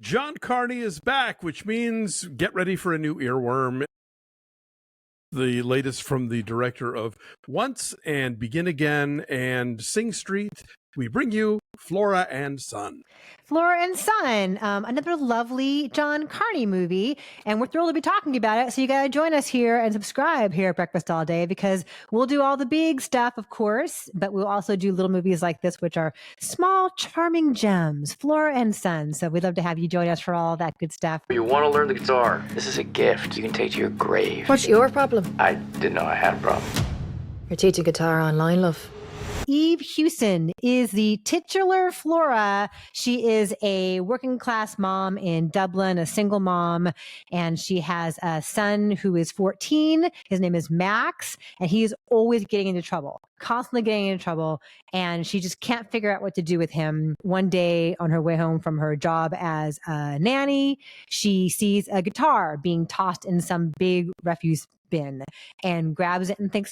John Carney is back, which means get ready for a new earworm. The latest from the director of Once and Begin Again and Sing Street. We bring you Flora and Son. Flora and Son, another lovely John Carney movie, and we're thrilled to be talking about it. So you got to join us here and subscribe here at Breakfast All Day, because we'll do all the big stuff, of course, but we'll also do little movies like this, which are small, charming gems, Flora and Son. So we'd love to have you join us for all that good stuff. You want to learn the guitar? This is a gift you can take to your grave. What's your problem? I didn't know I had a problem. You're teaching guitar online, love. Hewson is the titular Flora. She is a working class mom in Dublin, a single mom, and she has a son who is 14. His name is Max, and he's always getting into trouble, constantly getting into trouble, and she just can't figure out what to do with him. One day on her way home from her job as a nanny, she sees a guitar being tossed in some big refuse bin and grabs it and thinks,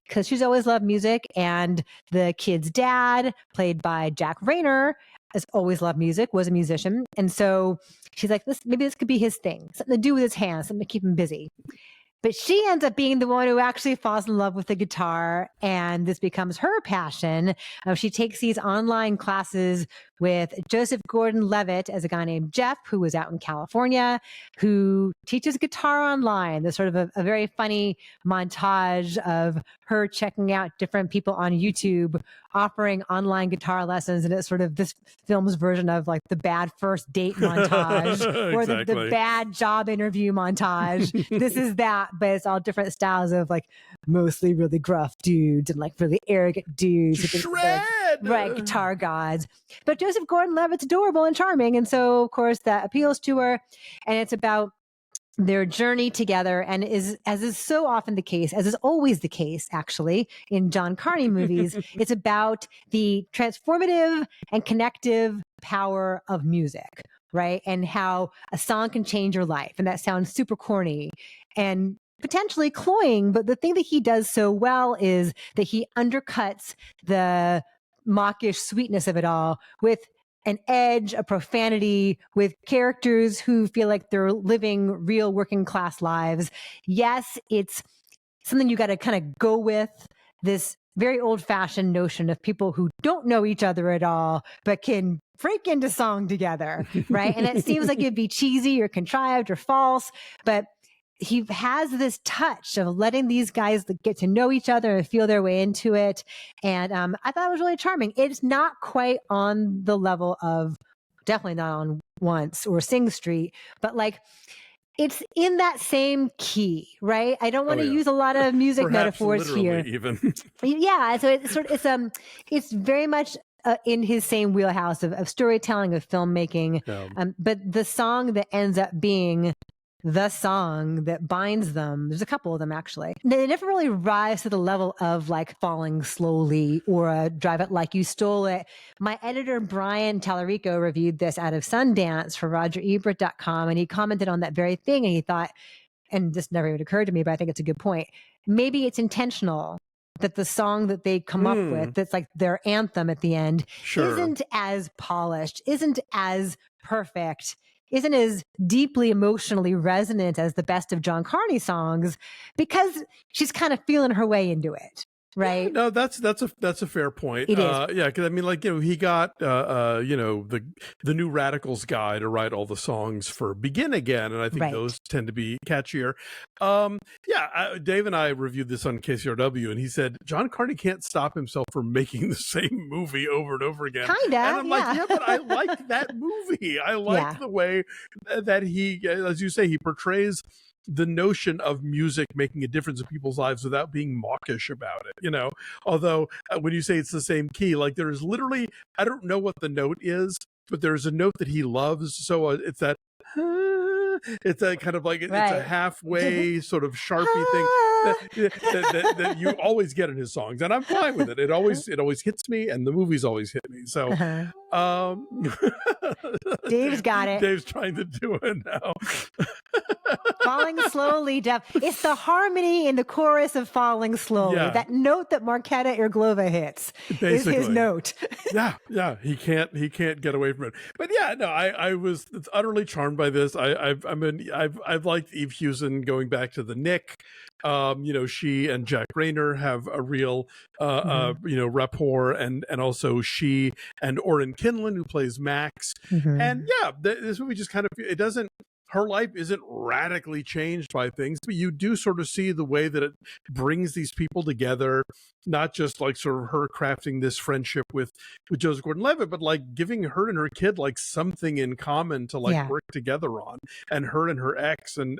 because she's always loved music, and the kid's dad, played by Reynor, has always loved music, was a musician, and so she's like, maybe this could be his thing, something to do with his hands, something to keep him busy. But she ends up being the one who actually falls in love with the guitar, and this becomes her passion. She takes these online classes with Joseph Gordon-Levitt as a guy named Jeff, who was out in California, who teaches guitar online. There's sort of a very funny montage of her checking out different people on YouTube offering online guitar lessons. And it's sort of this film's version of like the bad first date montage or the bad job interview montage. This is that, but it's all different styles of like mostly really gruff dudes and like really arrogant dudes. Shred! Right, guitar gods. But Joseph Gordon-Levitt's adorable and charming. And so, of course, that appeals to her. And it's about their journey together, and as is so often the case, as is always the case, actually, in John Carney movies, it's about the transformative and connective power of music, right? And how a song can change your life. And that sounds super corny and potentially cloying, but the thing that he does so well is that he undercuts the mawkish sweetness of it all with an edge, a profanity, with characters who feel like they're living real working class lives. Yes, it's something you got to kind of go with, this very old fashioned notion of people who don't know each other at all, but can break into song together, right? And it seems like it'd be cheesy or contrived or false, but he has this touch of letting these guys get to know each other and feel their way into it. And I thought it was really charming. It's not quite on the level of, definitely not on Once or Sing Street, but like it's in that same key, right? I don't want to use a lot of music metaphors here. Even. Yeah, so it's very much in his same wheelhouse of storytelling, of filmmaking. But the song that ends up being the song that binds them, there's a couple of them actually, they never really rise to the level of like Falling Slowly or Drive It Like You Stole It. My editor Brian Tallarico reviewed this out of Sundance for RogerEbert.com, and he commented on that very thing, and he thought, and this never even occurred to me, but I think it's a good point, maybe it's intentional that the song that they come up with, that's like their anthem at the end, isn't as polished, isn't as perfect, isn't as deeply emotionally resonant as the best of John Carney songs, because she's kind of feeling her way into it. Right. Yeah, no, that's a fair point. It is. Yeah, because I mean, like, he got the New Radicals guy to write all the songs for Begin Again, and I think those tend to be catchier. Dave and I reviewed this on KCRW, and he said John Carney can't stop himself from making the same movie over and over again. Kinda, and I'm like, but I like that movie. I like the way that he, as you say, he portrays the notion of music making a difference in people's lives without being mawkish about it, although when you say it's the same key, like there is literally, I don't know what the note is, but there's a note that he loves. So it's that, it's that kind of like, it's a halfway sort of Sharpie thing that you always get in his songs. And I'm fine with it. It always hits me, and the movies always hit me. So Dave's got it. Dave's trying to do it now. Falling slowly down. It's the harmony in the chorus of Falling Slowly. Yeah. That note that Marketa Irglova hits is his note. Yeah. He can't get away from it. But yeah, no, I was utterly charmed by this. I've liked Eve Hewson going back to the Nick. She and Jack Reynor have a real rapport, and also she and Orén Kinlan, who plays Max. And yeah, this movie just kind of, it doesn't, her life isn't radically changed by things, but you do sort of see the way that it brings these people together, not just like sort of her crafting this friendship with Joseph Gordon-Levitt, but like giving her and her kid like something in common to like work together on, and her and her ex, and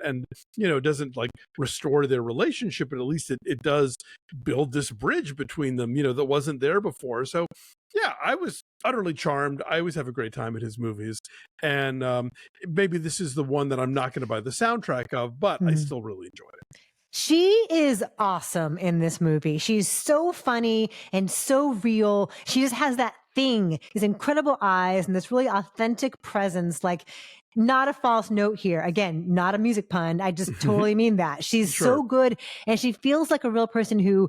doesn't like restore their relationship, but at least it does build this bridge between them, that wasn't there before. So yeah, I was utterly charmed. I always have a great time at his movies. And maybe this is the one that I'm not going to buy the soundtrack of, but I still really enjoyed it. She is awesome in this movie. She's so funny and so real. She just has that thing, these incredible eyes and this really authentic presence, like not a false note here. Again, not a music pun. I just totally mean that. She's so good, and she feels like a real person who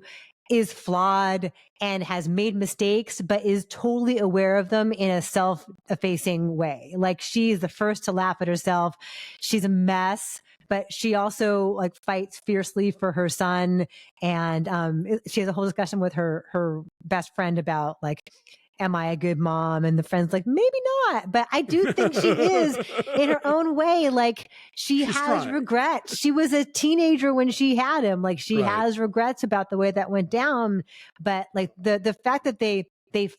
is flawed and has made mistakes, but is totally aware of them in a self-effacing way. Like, she's the first to laugh at herself. She's a mess, but she also like fights fiercely for her son. And she has a whole discussion with her best friend about like, am I a good mom? And the friend's like, maybe not. But I do think she is in her own way. Like, she's has regrets. She was a teenager when she had him. Like, she has regrets about the way that went down. But like the fact that they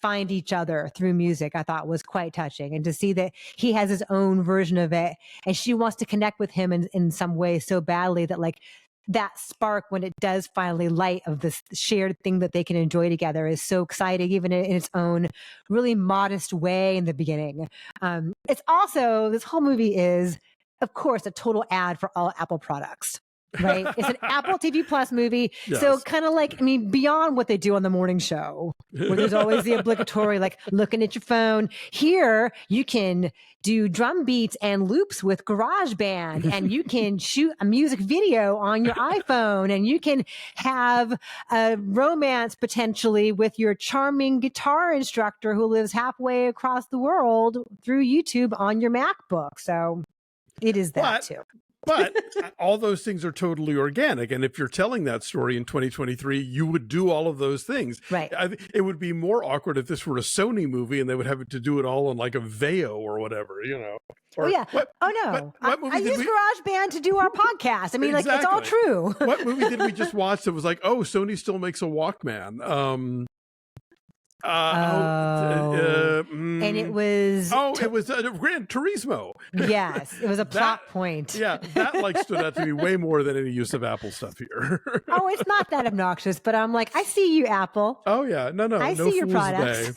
find each other through music, I thought was quite touching. And to see that he has his own version of it, and she wants to connect with him in some way so badly, that like that spark, when it does finally light of this shared thing that they can enjoy together, is so exciting, even in its own really modest way in the beginning. It's also, this whole movie is, of course, a total ad for all Apple products. Right? It's an Apple TV Plus movie. Yes. So kind of like, I mean, beyond what they do on the morning show, where there's always the obligatory, like looking at your phone. Here, you can do drum beats and loops with GarageBand, and you can shoot a music video on your iPhone, and you can have a romance potentially with your charming guitar instructor who lives halfway across the world through YouTube on your MacBook. So it is that too. But all those things are totally organic. And if you're telling that story in 2023, you would do all of those things. Right. It would be more awkward if this were a Sony movie and they would have to do it all on like a Veo or whatever, Or, no. I use GarageBand to do our podcast. I mean, like, it's all true. What movie did we just watch that was like, oh, Sony still makes a Walkman? And it was it was Gran Turismo. Yes, it was a plot point. Yeah, that like stood out to me way more than any use of Apple stuff here. It's not that obnoxious, but I'm like, I see you, Apple. Oh yeah, no, I see your products.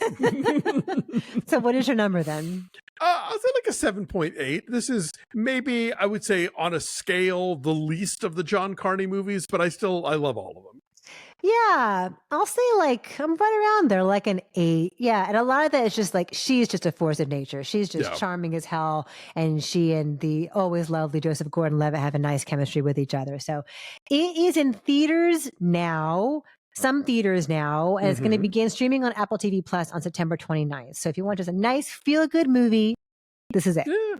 So what is your number then? I'll say like a 7.8. This is maybe, I would say, on a scale, the least of the John Carney movies, but I love all of them. Yeah, I'll say like I'm right around there, like an 8. Yeah, and a lot of that is just like, she's just a force of nature. She's just charming as hell, and she and the always lovely Joseph Gordon-Levitt have a nice chemistry with each other. So it is in theaters now, some theaters now, and it's going to begin streaming on Apple TV Plus on September 29th. So if you want just a nice feel-good movie, this is it. Yeah.